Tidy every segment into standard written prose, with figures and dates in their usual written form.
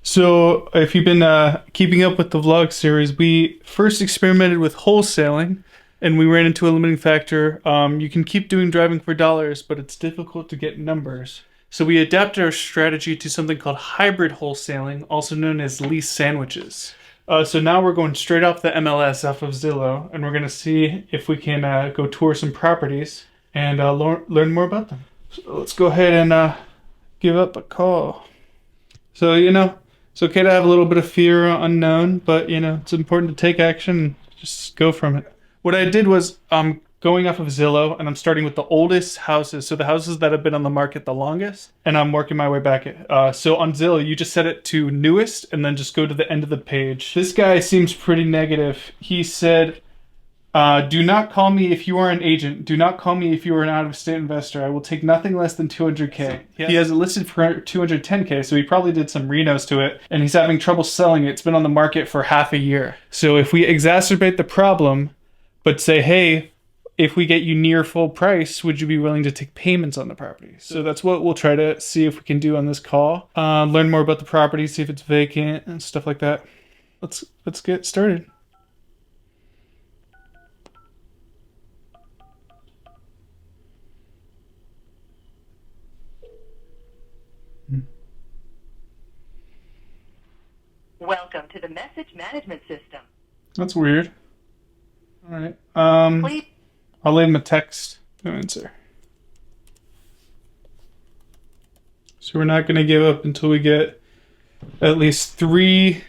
So, if you've been keeping up with the vlog series, we first experimented with wholesaling, and we ran into a limiting factor. You can keep doing driving for dollars, but it's difficult to get numbers. So we adapted our strategy to something called hybrid wholesaling, also known as lease sandwiches. So now we're going straight off the MLS, off of Zillow, and we're going to see if we can go tour some properties and learn more about them. So let's go ahead and give up a call. So, it's okay to have a little bit of fear or unknown, but, it's important to take action and just go from it. What I did was I'm going off of Zillow, and I'm starting with the oldest houses, so the houses that have been on the market the longest, and I'm working my way back. So on Zillow, you just set it to newest, and then just go to the end of the page. This guy seems pretty negative. He said, do not call me if you are an agent. Do not call me if you are an out-of-state investor. I will take nothing less than 200K. He has it listed for 210K, so he probably did some renos to it, and he's having trouble selling it. It's been on the market for half a year. So if we exacerbate the problem, but say, hey, if we get you near full price, would you be willing to take payments on the property? So that's what we'll try to see if we can do on this call. Learn more about the property, see if it's vacant and stuff like that. Let's get started. Welcome to the message management system. That's weird. All right. Please. I'll leave him a text to answer. So we're not going to give up until we get at least three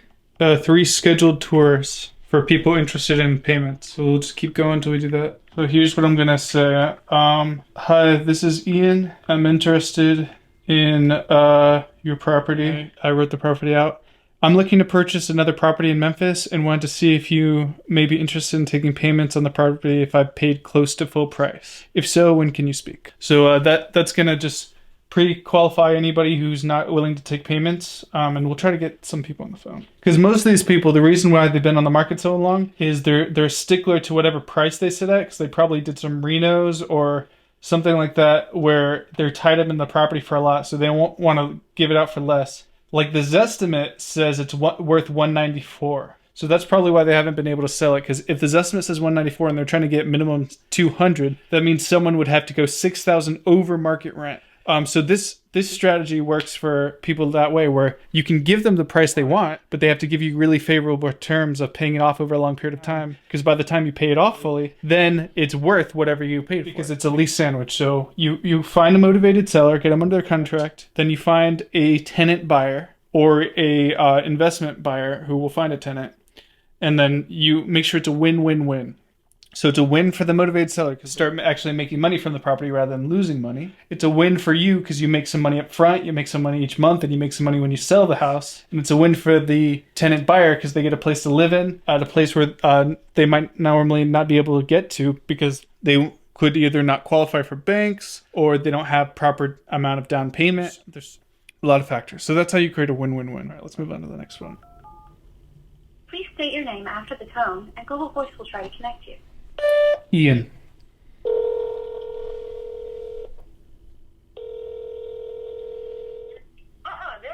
scheduled tours for people interested in payments. So we'll just keep going until we do that. So here's what I'm going to say. Hi, this is Ian. I'm interested in your property. I wrote the property out. I'm looking to purchase another property in Memphis and wanted to see if you may be interested in taking payments on the property if I paid close to full price. If so, when can you speak? So that's going to just pre-qualify anybody who's not willing to take payments, and we'll try to get some people on the phone. Because most of these people, the reason why they've been on the market so long is they're a stickler to whatever price they sit at, because they probably did some renos or something like that where they're tied up in the property for a lot, so they won't want to give it out for less. Like the Zestimate says it's worth $194. So that's probably why they haven't been able to sell it, because if the Zestimate says $194 and they're trying to get minimum $200, that means someone would have to go $6,000 over market rent. So this strategy works for people that way, where you can give them the price they want, but they have to give you really favorable terms of paying it off over a long period of time. Because by the time you pay it off fully, then it's worth whatever you paid for. Because it's a lease sandwich. So you find a motivated seller, get them under their contract, then you find a tenant buyer or a investment buyer who will find a tenant, and then you make sure it's a win-win-win. So it's a win for the motivated seller because start actually making money from the property rather than losing money. It's a win for you because you make some money up front, you make some money each month, and you make some money when you sell the house. And it's a win for the tenant buyer because they get a place to live in at a place where they might normally not be able to get to because they could either not qualify for banks or they don't have proper amount of down payment. There's a lot of factors. So that's how you create a win-win-win. All right, let's move on to the next one. Please state your name after the tone, and Google Voice will try to connect you. Ian. They're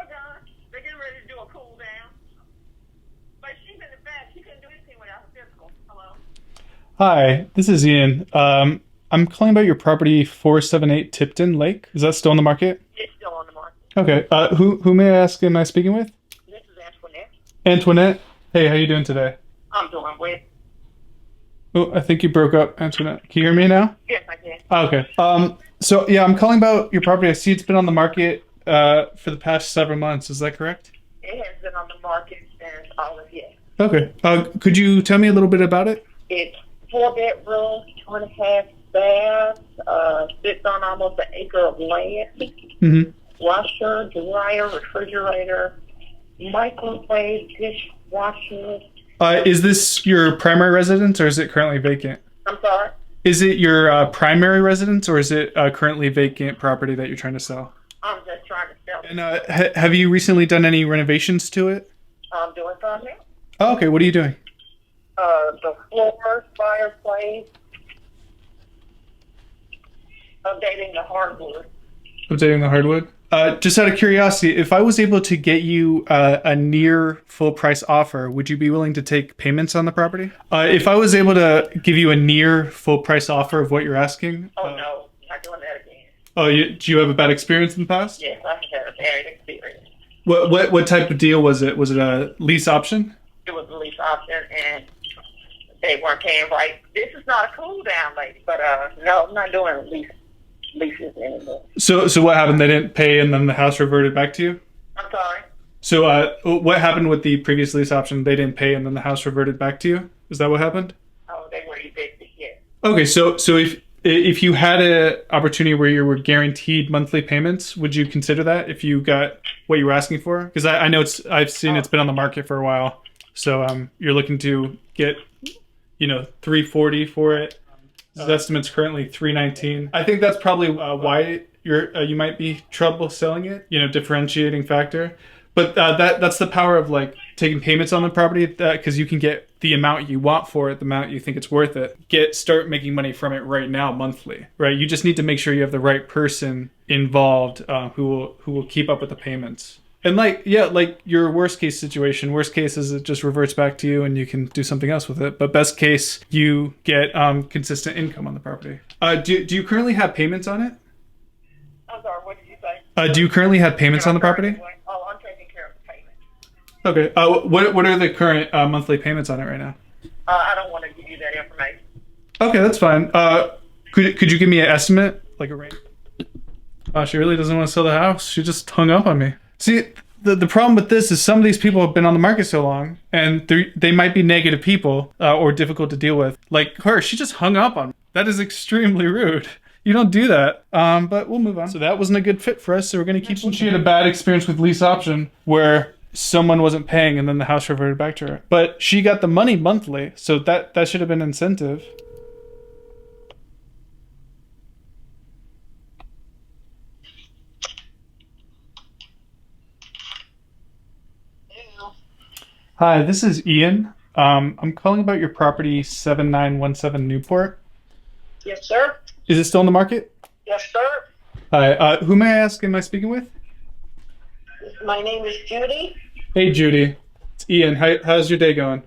done. They're getting ready to do a cool down. But she's in the back. She couldn't do anything without her physical. Hello? Hi, this is Ian. I'm calling about your property 478 Tipton Lake. Is that still on the market? It's still on the market. Okay. Who may I ask am I speaking with? This is Antoinette. Antoinette? Hey, how you doing today? I'm doing well. Oh, I think you broke up, Antoinette. Can you hear me now? Yes, I can. Oh, okay. So yeah, I'm calling about your property. I see it's been on the market for the past several months. Is that correct? It has been on the market since August, yes. Okay. Could you tell me a little bit about it? It's 4 bedrooms, 2.5 baths, sits on almost an acre of land. Mm-hmm. Washer, dryer, refrigerator, microwave, dishwasher. Is this your primary residence or is it currently vacant? I'm sorry? Is it your primary residence or is it a currently vacant property that you're trying to sell? I'm just trying to sell it. And have you recently done any renovations to it? I'm doing something now. Oh, okay. What are you doing? The floor, fireplace, updating the hardwood. Updating the hardwood? Just out of curiosity, if I was able to get you a near full price offer, would you be willing to take payments on the property? If I was able to give you a near full price offer of what you're asking. Oh, no. Not doing that again. Oh, do you have a bad experience in the past? Yes, I've had a bad experience. What type of deal was it? Was it a lease option? It was a lease option, and they weren't paying right. This is not a cool down, lady, but no, I'm not doing leases anymore. So what happened? They didn't pay, and then the house reverted back to you. I'm sorry. So what happened with the previous lease option? They didn't pay, and then the house reverted back to you. Is that what happened? Oh, they were evicted, yes. Okay, so if you had an opportunity where you were guaranteed monthly payments, would you consider that if you got what you were asking for? Because I know I've seen it's been on the market for a while. So you're looking to get, $340 for it. His estimate's currently $319. I think that's probably why you might be trouble selling it. Differentiating factor. But that's the power of like taking payments on the property, because you can get the amount you want for it, the amount you think it's worth it. Start making money from it right now, monthly. Right? You just need to make sure you have the right person involved who will keep up with the payments. And like your worst case situation, worst case is it just reverts back to you and you can do something else with it. But best case, you get consistent income on the property. Do you currently have payments on it? I'm sorry, what did you say? Do you currently have payments on the property? Oh, I'm taking care of the payment. Okay. What are the current monthly payments on it right now? I don't want to give you that information. Okay, that's fine. Could you give me an estimate, like a range? She really doesn't want to sell the house. She just hung up on me. See, the problem with this is some of these people have been on the market so long, and they might be negative people or difficult to deal with. Like her, she just hung up on me. That is extremely rude. You don't do that. But we'll move on. So that wasn't a good fit for us, so we're going to keep looking. She had a bad experience with lease option where someone wasn't paying and then the house reverted back to her. But she got the money monthly, so that should have been incentive. Hi, this is Ian. I'm calling about your property 7917 Newport. Yes, sir. Is it still in the market? Yes, sir. Hi, who may I ask am I speaking with? My name is Judy. Hey, Judy. It's Ian. How's your day going?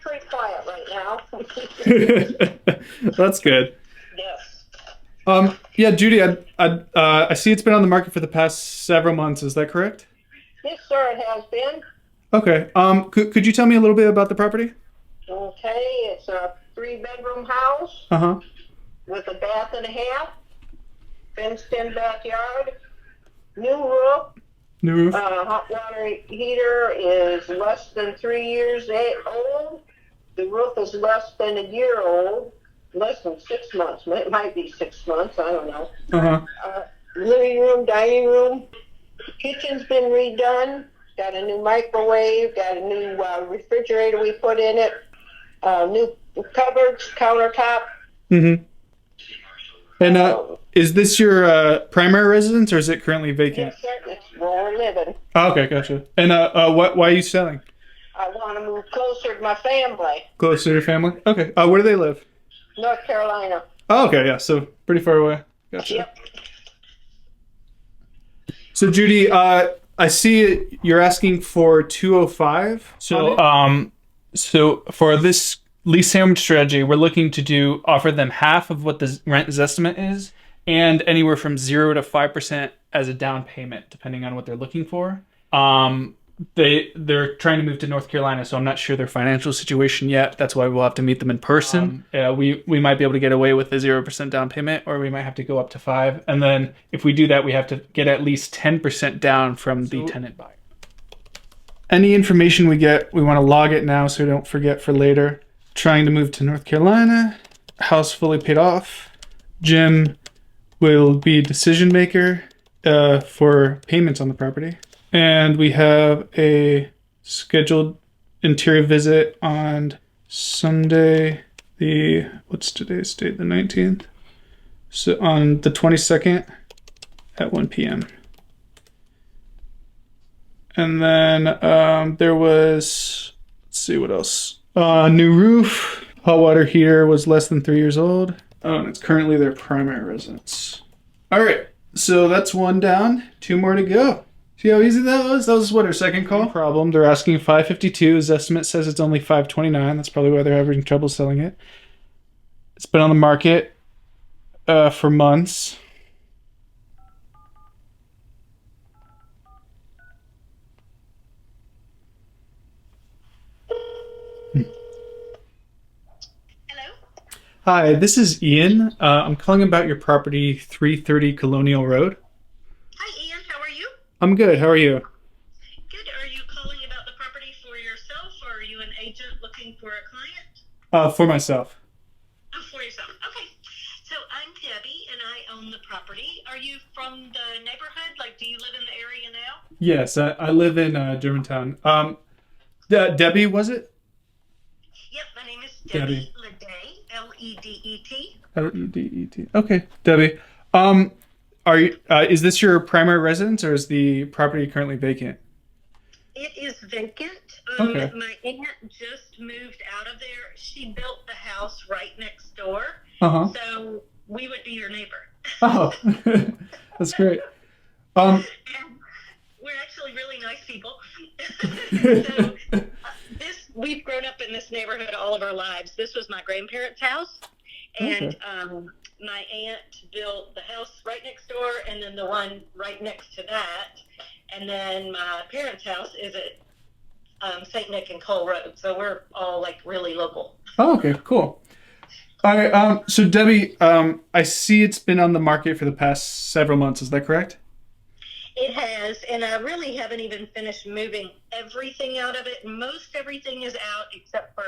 Pretty quiet right now. That's good. Yes. Yeah, Judy, I see it's been on the market for the past several months. Is that correct? Yes, sir, it has been. Okay. Could you tell me a little bit about the property? Okay, it's a 3-bedroom house Uh-huh. with a bath and a half, fenced-in backyard, new roof. New roof? Hot water heater is less than 3 years old. The roof is less than a year old, less than 6 months. It might be 6 months, I don't know. Uh-huh. Living room, dining room, kitchen's been redone. Got a new microwave, got a new refrigerator we put in it, new cupboards, countertop. Mm-hmm. And is this your primary residence, or is it currently vacant? Yes, sir, it's where we're living. Oh, okay, gotcha. And why are you selling? I want to move closer to my family, Close to your family? Okay. Where do they live? North Carolina. Oh, okay, yeah. So pretty far away. Gotcha. Yep. So Judy, I see you're asking for 205. So for this lease sandwich strategy, we're looking to offer them half of what the rent estimate is, and anywhere from 0 to 5% as a down payment, depending on what they're looking for. They're trying to move to North Carolina, so I'm not sure their financial situation yet. That's why we'll have to meet them in person. We might be able to get away with a 0% down payment, or we might have to go up to 5%. And then if we do that, we have to get at least 10% down from the tenant buyer. Any information we get, we want to log it now so we don't forget for later. Trying to move to North Carolina. House fully paid off. Jim will be decision maker for payments on the property. And we have a scheduled interior visit on Sunday, what's today's date? The 19th. So on the 22nd at 1 p.m. And then there was, let's see what else. New roof. Hot water heater was less than 3 years old. Oh, and it's currently their primary residence. All right. So that's one down, two more to go. See how easy that was? That was what, our second call? Problem. They're asking 552. His estimate says it's only 529. That's probably why they're having trouble selling it. It's been on the market for months. Hello? Hi, this is Ian. I'm calling about your property, 330 Colonial Road. Hi, Ian. How are you? I'm good. How are you? Good. Are you calling about the property for yourself, or are you an agent looking for a client? For myself. Oh, for yourself. Okay. So I'm Debbie, and I own the property. Are you from the neighborhood? Like, do you live in the area now? Yes, I live in Germantown. Debbie, was it? Yep. My name is Debbie. Debbie Ledet, Ledet. Ledet. Okay, Debbie. Um, are you? Is this your primary residence, or is the property currently vacant? It is vacant. Okay. My aunt just moved out of there. She built the house right next door, Uh-huh. so we would be your neighbor. Oh, that's great. Um, And we're actually really nice people. So we've grown up in this neighborhood all of our lives. This was my grandparents' house, and Okay. my aunt built the house right next door, and then the one right next to that, and then my parents' house is at St. Nick and Cole Road. So we're all like really local. Oh, okay, cool. All right. So Debbie, I see it's been on the market for the past several months. Is that correct? It has, and I really haven't even finished moving everything out of it. Most everything is out except for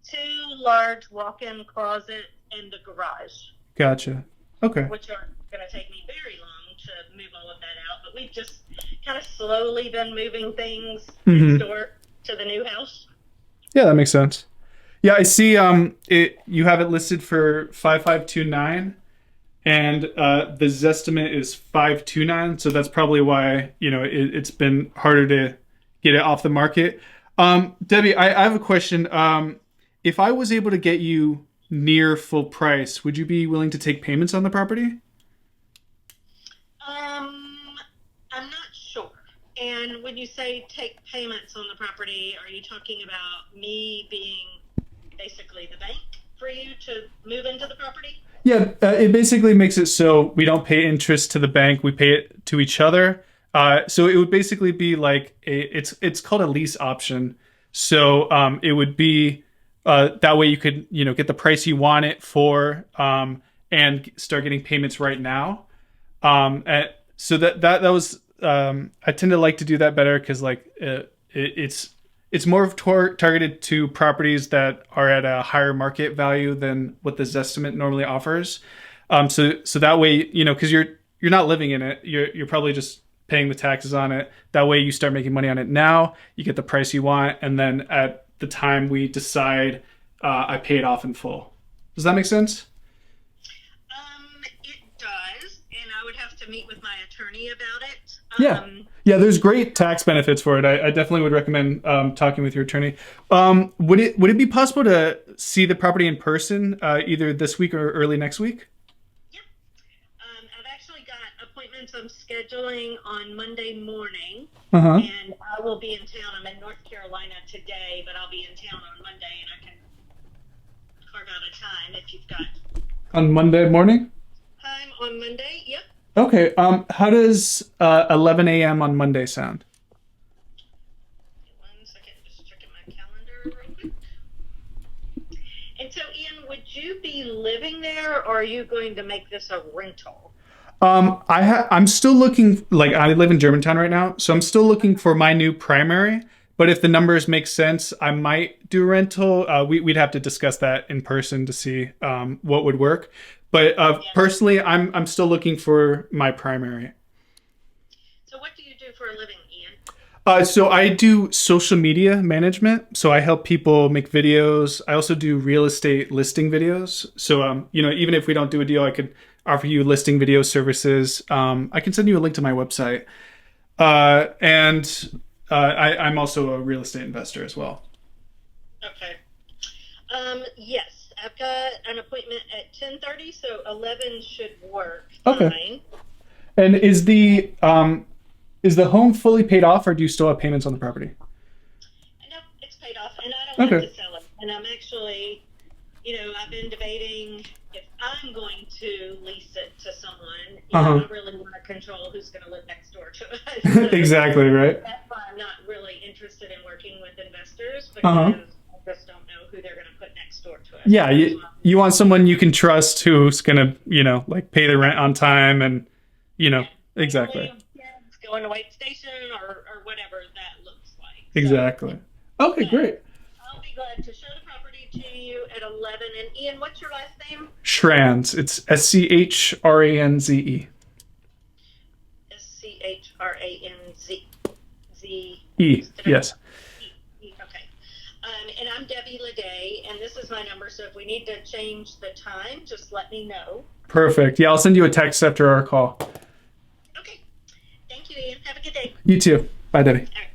two large walk-in closets and the garage, Gotcha. Okay. which are going to take me very long to move all of that out. But we've just kind of slowly been moving things Mhm. next door to the new house. Yeah, that makes sense. Yeah, I see. You have it listed for 5529, and the Zestimate is 529. So that's probably why it's been harder to get it off the market. Debbie, I have a question. If I was able to get you near full price, would you be willing to take payments on the property? I'm not sure. And when you say take payments on the property, are you talking about me being basically the bank for you to move into the property? Yeah, it basically makes it so we don't pay interest to the bank; we pay it to each other. So it would basically be like it's called a lease option. So it would be that way you could get the price you want it for and start getting payments right now. So that was I tend to like to do that better because it's more of targeted to properties that are at a higher market value than what the Zestimate normally offers. So that way, because you're not living in it, you're probably just paying the taxes on it. That way, you start making money on it now. You get the price you want, and then at the time we decide, I pay it off in full. Does that make sense? It does, and I would have to meet with my attorney about it. Yeah. Yeah, there's great tax benefits for it. I definitely would recommend talking with your attorney. Would it be possible to see the property in person either this week or early next week? Yep. I've actually got appointments I'm scheduling on Monday morning, Uh huh. and I will be in town. I'm in North Carolina today, but I'll be in town on Monday, and I can carve out a time if you've got On Monday morning? time on Monday. Yep. Okay. How does 11 a.m. on Monday sound? 1 second, just checking my calendar real quick. And so, Ian, would you be living there, or are you going to make this a rental? I'm still looking. Like, I live in Germantown right now, so I'm still looking for my new primary. But if the numbers make sense, I might do rental. We'd have to discuss that in person to see what would work. But personally, I'm still looking for my primary. So, what do you do for a living, Ian? So I do social media management. So I help people make videos. I also do real estate listing videos. So even if we don't do a deal, I could offer you listing video services. I can send you a link to my website. And I'm also a real estate investor as well. Okay. Yes, I've got an appointment at 10:30, so 11 should work Okay. fine. And is the home fully paid off, or do you still have payments on the property? No, it's paid off, and I don't Okay. have to sell it. And I'm actually, I've been debating if I'm going to lease it to someone. I really want to control who's going to live next door to us. So Exactly, right? that's why I'm not really interested in working with investors, because I just don't know who they're going to put next door to us. Yeah, you want someone you can trust who's gonna, like pay the rent on time and, exactly. Going to White Station or whatever that looks like. Exactly. Okay, great. I'll be glad to show the property to you at 11. And Ian, what's your last name? Schranz. It's SCHRANZE. SCHRANZ. Yes. Okay. And I'm Debbie Leday, and this is my number. So if we need to change the time, just let me know. Perfect. Yeah, I'll send you a text after our call. Okay. Thank you, Ian. Have a good day. You too. Bye, Debbie. All right.